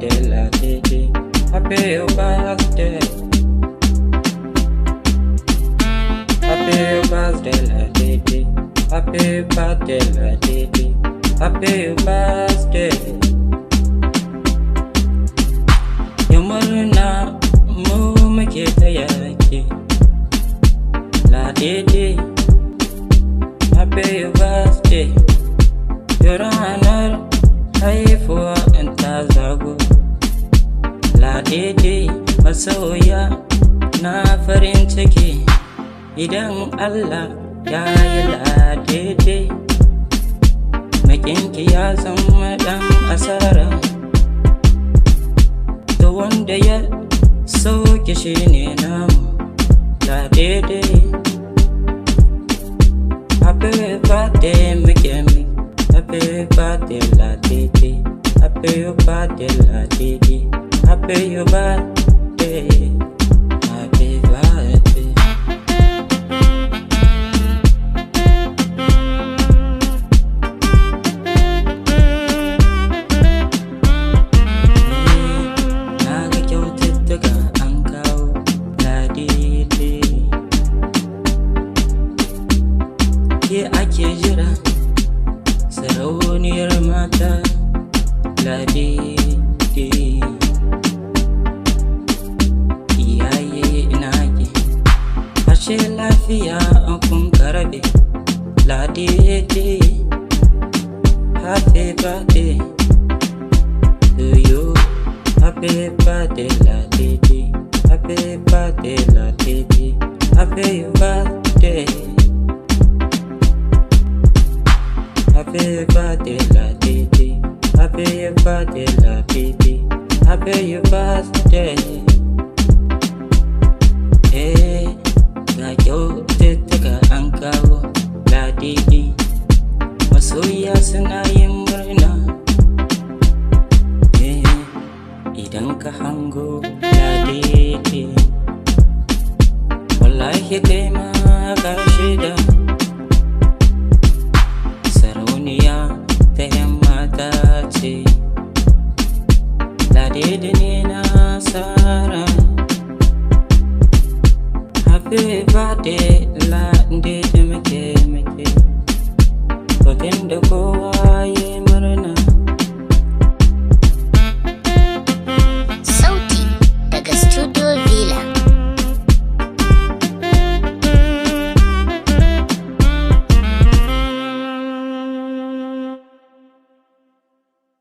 birthday, la Didi. Happy birthday. Happy birthday, la Didi. Happy birthday, la Didi. Happy birthday. Yamurna mu muke taya ki, la Didi. Happy birthday. Ranar haifuwa in ta zago, la Didi masoya na farin ciki idan Allah ya yi la Didi. Makinki ya zama dan asara, da wanda ya sauke shi ne namu, la Didi. Happy birthday muke miki. Happy birthday, la Didi. Happy birthday, la Didi. Happy birthday. Happy birthday. Naga kyaututtuka an kawo, la Didi. Ke ake jira, sarauniyar mata, la Didi. Iyaye ina ke, ashe lafiya an kun karabe, la Didi. Happy birthday to you. Happy birthday, la Didi. Happy birthday, la Didi. Happy birthday. Happy birthday, la Didi. Happy birthday, la Didi. Happy birthday. Ga kyaututtuka an kawo, la Didi. Masoya suna yin murna. Idan ka hango, la Didi. Wallahi kai ma ka shaida. Ta yan mata ce, la Didi ne nasara. Happy birthday, la Didi muke. Hoton da kowa